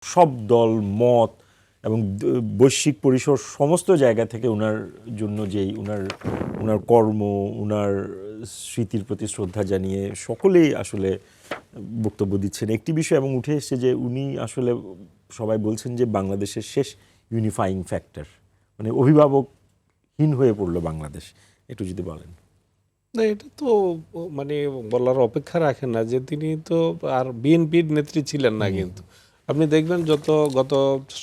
সব দল মত এবং বৈশ্বিক পরিসর সমস্ত জায়গা থেকে ওনার জন্য যেই ওনার কর্ম, ওনার স্মৃতির প্রতি শ্রদ্ধা জানিয়ে সকলেই আসলে বক্তব্য দিচ্ছেন। একটি বিষয় এবং উঠে এসেছে যে উনি আসলে সবাই বলছেন যে বাংলাদেশের শেষ ইউনিফাইং ফ্যাক্টর, মানে অভিভাবকহীন হয়ে পড়লো বাংলাদেশ। একটু যদি বলেন। না, এটা তো মানে বলার অপেক্ষা রাখে না যে তিনি তো আর বিএনপির নেত্রী ছিলেন না। কিন্তু আপনি দেখবেন গত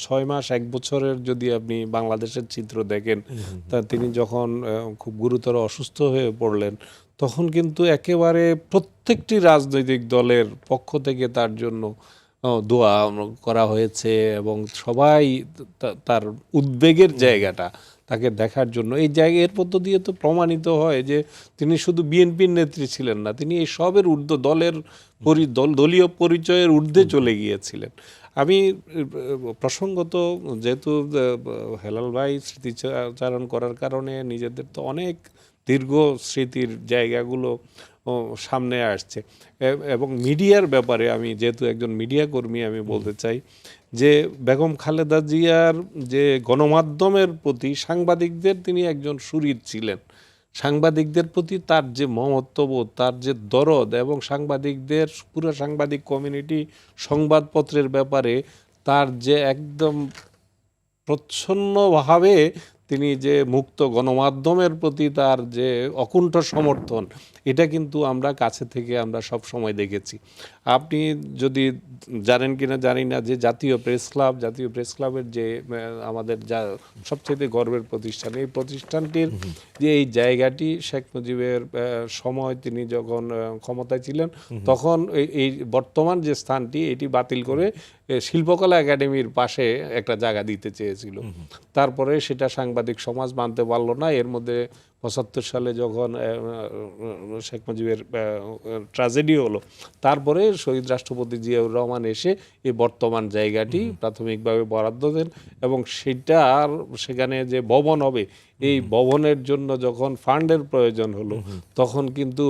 6 মাস 1 বছরের যদি আপনি বাংলাদেশের চিত্র দেখেন, তা তিনি যখন খুব গুরুতর অসুস্থ হয়ে পড়লেন, তখন কিন্তু একেবারে প্রত্যেকটি রাজনৈতিক দলের পক্ষ থেকে তার জন্য দোয়া করা হয়েছে এবং সবাই তার উদ্বেগের জায়গাটা তাকে দেখার জন্য এই জায়গা এর মধ্য দিয়ে তো প্রমাণিত হয় যে তিনি শুধু বিএনপির নেত্রী ছিলেন না, তিনি এই সবের ঊর্ধ্ব দলের দলীয় পরিচয়ের ঊর্ধ্বে চলে গিয়েছিলেন। আমি প্রসঙ্গত যেহেতু হেলাল ভাই স্মৃতিচারণ করার কারণে নিজেদের তো অনেক দীর্ঘ স্মৃতির জায়গাগুলো সামনে আসছে এবং মিডিয়ার ব্যাপারে আমি যেহেতু একজন মিডিয়া কর্মী, আমি বলতে চাই যে বেগম খালেদা জিয়ার যে গণমাধ্যমের প্রতি সাংবাদিকদের তিনি একজন শরীর ছিলেন। সাংবাদিকদের প্রতি তার যে মমত্ববোধ, তার যে দরদ এবং সাংবাদিকদের পুরো সাংবাদিক কমিউনিটি সংবাদপত্রের ব্যাপারে তার যে একদম প্রচ্ছন্নভাবে তিনি যে মুক্ত গণমাধ্যমের প্রতি তার যে অকুণ্ঠ সমর্থন, এটা কিন্তু আমরা কাছে থেকে আমরা সব সময় দেখেছি। আপনি যদি জানেন কিনা জানি না যে জাতীয় প্রেস ক্লাবের যে আমাদের যা সবচেয়ে গর্বের প্রতিষ্ঠান, এই প্রতিষ্ঠানটির যে এই জায়গাটি শেখ মুজিবের সময় তিনি যখন ক্ষমতায় ছিলেন তখন এই বর্তমান যে স্থানটি এটি বাতিল করে শিল্পকলা একাডেমির পাশে একটা জায়গা দিতে চেয়েছিল। তারপরে সেটা সাংবাদিক সমাজ মানতে পারলো না। এর মধ্যে 75 সালে যখন শেখ মুজিবের ট্র্যাজেডি হলো, তারপরে শহীদ রাষ্ট্রপতি জিয়াউর রহমান এসে এই বর্তমান জায়গাটি প্রাথমিকভাবে বরাদ্দ দেন এবং সেখানে যে ভবন হবে, এই ভবনের জন্য যখন ফান্ডের প্রয়োজন হলো তখন কিন্তু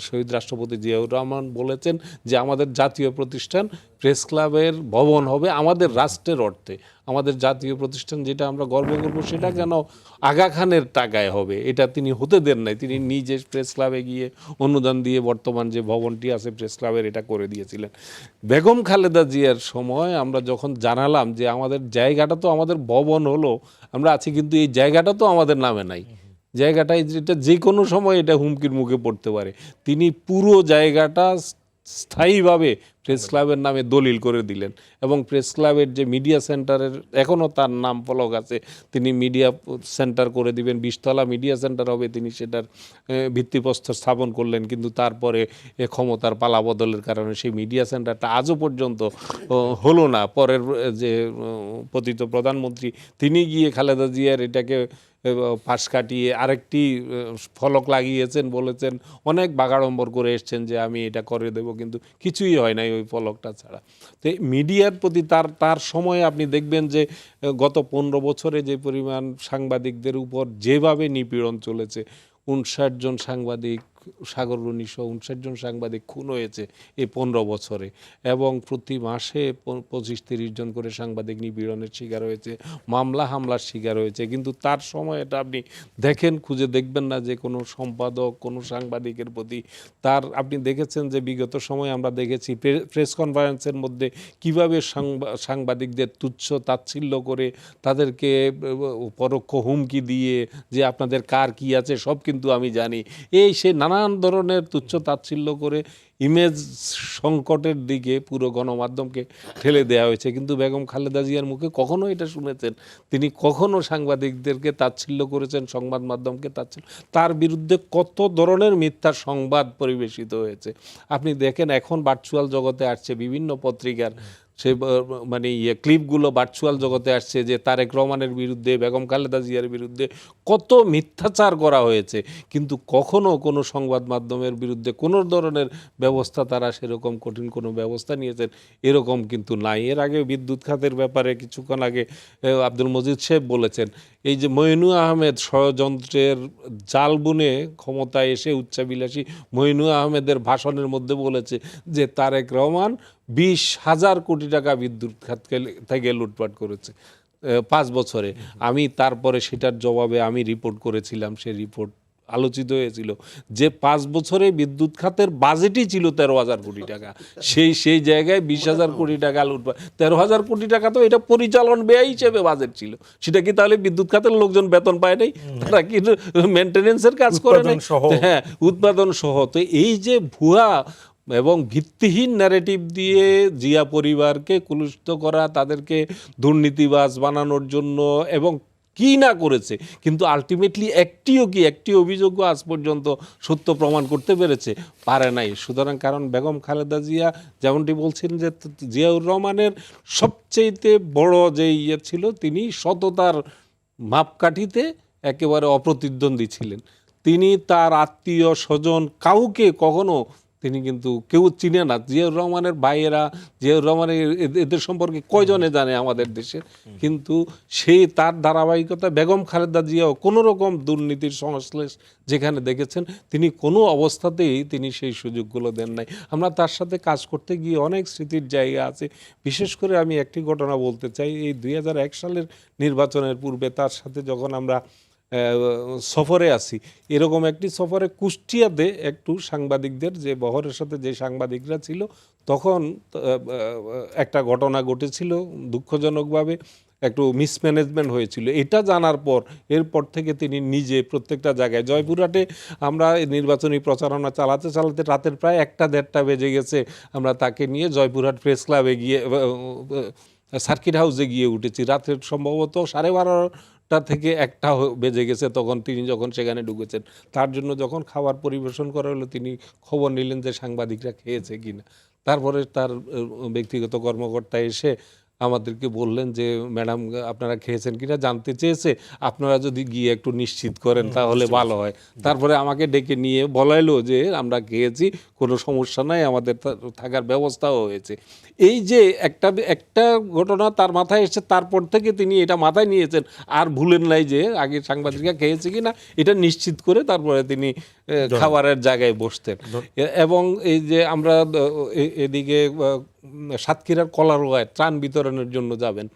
শহীদ রাষ্ট্রপতি জিয়াউর রহমান বলেছেন যে আমাদের জাতীয় প্রতিষ্ঠান প্রেস ক্লাবের ভবন হবে আমাদের রাষ্ট্রের অর্থে, আমাদের জাতীয় প্রতিষ্ঠান যেটা আমরা গর্ব করব সেটা কেন আগা খানের টাকায় হবে, এটা তিনি হতে দেন নাই। তিনি নিজে প্রেস ক্লাবে গিয়ে অনুদান দিয়ে বর্তমান যে ভবনটি আছে প্রেস ক্লাবের এটা করে দিয়েছিলেন। বেগম খালেদা জিয়ার সময় আমরা যখন জানালাম যে আমাদের জায়গাটা তো আমাদের ভবন হলো, আমরা আছি কিন্তু এই জায়গাটা তো আমাদের নামে নাই, জায়গাটাই যেটা যে কোনো সময় এটা হুমকির মুখে পড়তে পারে, তিনি পুরো জায়গাটা স্থায়ীভাবে প্রেস ক্লাবের নামে দলিল করে দিলেন এবং প্রেস ক্লাবের যে মিডিয়া সেন্টারের এখনও তার নাম ফলক আছে, তিনি মিডিয়া সেন্টার করে দিবেন, 20তলা মিডিয়া সেন্টার হবে, তিনি সেটার ভিত্তিপ্রস্তর স্থাপন করলেন। কিন্তু তারপরে ক্ষমতার পালাবদলের কারণে সেই মিডিয়া সেন্টারটা আজও পর্যন্ত হলো না। পরের যে পতিত প্রধানমন্ত্রী তিনি গিয়ে খালেদা জিয়ার এটাকে পাশ কাটিয়ে আরেকটি ফলক লাগিয়েছেন, বলেছেন অনেক বাগাড়ম্বর করে এসছেন যে আমি এটা করে দেব, কিন্তু কিছুই হয় নাই ওই ফলকটা ছাড়া। তো মিডিয়ার প্রতি তার সময়ে আপনি দেখবেন যে গত 15 বছরে যে পরিমাণ সাংবাদিকদের উপর যেভাবে নিপীড়ন চলেছে, 59 জন সাংবাদিক, সাগর রুনি সহ 59 জন সাংবাদিক খুন হয়েছে এই 15 বছরে এবং প্রতি মাসে 25-30 জন করে সাংবাদিক নিপীড়নের শিকার হয়েছে, মামলা হামলার শিকার হয়েছে। কিন্তু তার সময় এটা আপনি দেখেন, খুঁজে দেখবেন না যে কোনো সম্পাদক কোনো সাংবাদিকের প্রতি তার, আপনি দেখেছেন যে বিগত সময় আমরা দেখেছি প্রেস কনফারেন্সের মধ্যে কিভাবে সাংবাদিকদের তুচ্ছ তাচ্ছিল্য করে তাদেরকে পরোক্ষ হুমকি দিয়ে যে আপনাদের কার কি আছে সব কিন্তু আমি জানি, এই সে নানান ধরনের তুচ্ছ তাচ্ছিল্য করে ইমেজ সংকটের দিকে পুরো গণমাধ্যমকে ঠেলে দেওয়া হয়েছে। কিন্তু বেগম খালেদা জিয়ার মুখে কখনো এটা শুনেছেন তিনি কখনো সাংবাদিকদেরকে তাচ্ছিল্য করেছেন, সংবাদ মাধ্যমকে তাচ্ছিল্য, তার বিরুদ্ধে কত ধরনের মিথ্যা সংবাদ পরিবেশিত হয়েছে। আপনি দেখেন এখন ভার্চুয়াল জগতে আসছে বিভিন্ন পত্রিকার সে মানে ক্লিপগুলো ভার্চুয়াল জগতে আসছে যে তারেক রহমানের বিরুদ্ধে, বেগম খালেদা জিয়ার বিরুদ্ধে কত মিথ্যাচার করা হয়েছে, কিন্তু কখনো কোনো সংবাদ মাধ্যমের বিরুদ্ধে কোনো ধরনের ব্যবস্থা তারা সেরকম কঠিন কোনো ব্যবস্থা নিয়েছেন এরকম কিন্তু নাই। এর আগে বিদ্যুৎ খাতের ব্যাপারে কিছুক্ষণ আগে আব্দুল মজিদ সাহেব বলেছেন, এই যে মইনু আহমেদ ষড়যন্ত্রের জাল বুনে ক্ষমতায় এসে উচ্চাবিলাসী মইনু আহমেদের ভাষণের মধ্যে বলেছে যে তারেক রহমান 20,000 কোটি টাকা বিদ্যুৎ খাত থেকে লুটপাট করেছে 5 বছরে। আমি তারপরে সেটার জবাবে আমি রিপোর্ট করেছিলাম, সে রিপোর্ট আলোচিত হয়েছিল যে 5 বছরে বিদ্যুৎ খাতের বাজেটই ছিল 13,000 কোটি টাকা, সেই জায়গায় 20,000 কোটি টাকা লুটপাট। 13,000 কোটি টাকা তো এটা পরিচালন ব্যয় হিসেবে বাজেট ছিল। সেটা কি তাহলে বিদ্যুৎ খাতের লোকজন বেতন পায় নাই? তারা কি মেনটেনেন্সের কাজ করে নাই? হ্যাঁ, উৎপাদন সহ। তো এই যে ভুয়া এবং ভিত্তিহীন ন্যারেটিভ দিয়ে জিয়া পরিবারকে কুলুষিত করা, তাদেরকে দুর্নীতিবাজ বানানোর জন্য, এবং কি না করেছে, কিন্তু আলটিমেটলি একটি অভিযোগও আজ পর্যন্ত সত্য প্রমাণ করতে পেরেছে? পারে নাই। সুতরাং কারণ বেগম খালেদা জিয়া যেমনটি বলছেন যে জিয়াউর রহমানের সবচেয়ে বড় যে ইয়ে ছিল, তিনি সততার মাপকাঠিতে একেবারে অপ্রতিদ্বন্দ্বী ছিলেন। তিনি তার আত্মীয় স্বজন কাউকে কখনো তিনি কিন্তু কেউ চিনে না। জিয়াউর রহমানের ভাইয়েরা, জিয়াউর রহমানের এদের সম্পর্কে কয়জনে জানে আমাদের দেশে? কিন্তু সেই তার ধারাবাহিকতা বেগম খালেদা জিয়াও কোনো রকম দুর্নীতির সংশ্লেষ যেখানে দেখেছেন, তিনি কোনো অবস্থাতেই তিনি সেই সুযোগগুলো দেন নাই। আমরা তার সাথে কাজ করতে গিয়ে অনেক স্মৃতির জায়গা আছে। বিশেষ করে আমি একটি ঘটনা বলতে চাই। এই 2001 সালের নির্বাচনের পূর্বে তার সাথে যখন আমরা সফরে আসি, এরকম একটি সফরে কুষ্টিয়াতে একটু সাংবাদিকদের যে বহরের সাথে যে সাংবাদিকরা ছিল, তখন একটা ঘটনা ঘটেছিল দুঃখজনকভাবে, একটু মিসম্যানেজমেন্ট হয়েছিল। এটা জানার পর এরপর থেকে তিনি নিজে প্রত্যেকটা জায়গায়, জয়পুরহাটে আমরা নির্বাচনী প্রচারণা চালাতে চালাতে রাতের প্রায় 1-1:30 বেজে গেছে, আমরা তাকে নিয়ে জয়পুরহাট প্রেস ক্লাবে গিয়ে সার্কিট হাউসে গিয়ে উঠেছি। রাতের সম্ভবত 12:30 থেকে 1টা বেজে গেছে তখন তিনি যখন সেখানে ঢুকেছেন। তার জন্য যখন খাবার পরিবেশন করা হলো, তিনি খবর নিলেন যে সাংবাদিকরা খেয়েছে কিনা। তারপরে তার ব্যক্তিগত কর্মকর্তা এসে আমাদেরকে বললেন যে ম্যাডাম আপনারা খেয়েছেন কিনা জানতে চেয়েছে, আপনারা যদি গিয়ে একটু নিশ্চিত করেন তাহলে ভালো হয়। তারপরে আমাকে ডেকে নিয়ে বলাইলো যে আমরা খেয়েছি, কোনো সমস্যা নাই, আমাদের থাকার ব্যবস্থাও হয়েছে। এই যে একটা ঘটনা তার মাথায় এসেছে, তারপর থেকে তিনি এটা মাথায় নিয়েছেন, আর ভুলেন নাই যে আগে সাংবাদিকরা খেয়েছে কিনা এটা নিশ্চিত করে তারপরে তিনি খাবারের জায়গায় বসতেন। এবং এই যে আমরা এদিকে সাতক্ষীরার কলারোয়ায় ত্রাণ বিতরণের জন্য যাবেন,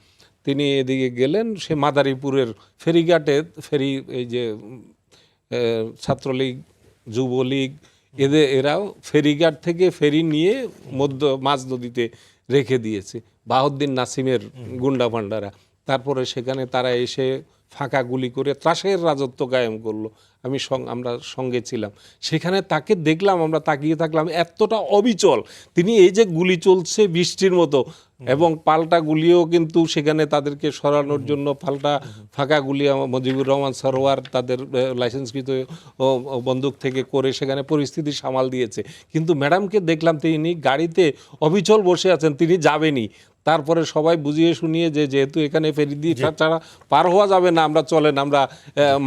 তিনি এদিকে গেলেন, সে মাদারীপুরের ফেরিঘাটে এই যে ছাত্রলীগ, যুবলীগ, এরাও ফেরিঘাট থেকে ফেরি নিয়ে মাঝ নদীতে রেখে দিয়েছে বাহাউদ্দিন নাসিমের গুন্ডা ভান্ডারা। তারপরে সেখানে তারা এসে ফাঁকা গুলি করে ত্রাসের রাজত্ব কায়েম করলো। আমরা সঙ্গে ছিলাম সেখানে, তাকে দেখলাম, আমরা তাকিয়ে থাকলাম, এতটা অবিচল তিনি। এই যে গুলি চলছে বৃষ্টির মতো, এবং পাল্টা গুলিও কিন্তু সেখানে তাদেরকে সরানোর জন্য পাল্টা ফাঁকা গুলি মুজিবুর রহমান সরোয়ার তাদের লাইসেন্সকৃত বন্দুক থেকে করে সেখানে পরিস্থিতি সামাল দিয়েছে। কিন্তু ম্যাডামকে দেখলাম তিনি গাড়িতে অবিচল বসে আছেন, তিনি যাবেনই। তারপরে সবাই বুঝিয়ে শুনিয়ে যে যেহেতু এখানে ফেরি দিয়ে ছাড়া পার হওয়া যাবে না, আমরা চলেন, আমরা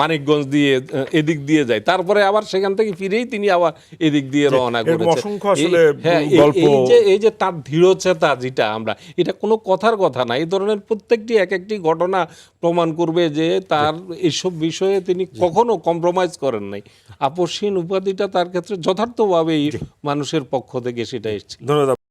মানিকগঞ্জ দিয়ে এদিক দিয়ে যাই। তারপরে আবার সেখান থেকে ফিরেই তিনি আবার এদিক দিয়ে রওনা করেছেন। এই যে তার দৃঢ়চেতা, যেটা আমরা, এটা কোনো কথার কথা না। এই ধরনের প্রত্যেকটি একটি ঘটনা প্রমাণ করবে যে তার এইসব বিষয়ে তিনি কখনো কম্প্রোমাইজ করেন নাই। আপসহীন উপাধিটা তার ক্ষেত্রে যথার্থভাবেই মানুষের পক্ষ থেকে সেটা এসেছিল। ধন্যবাদ।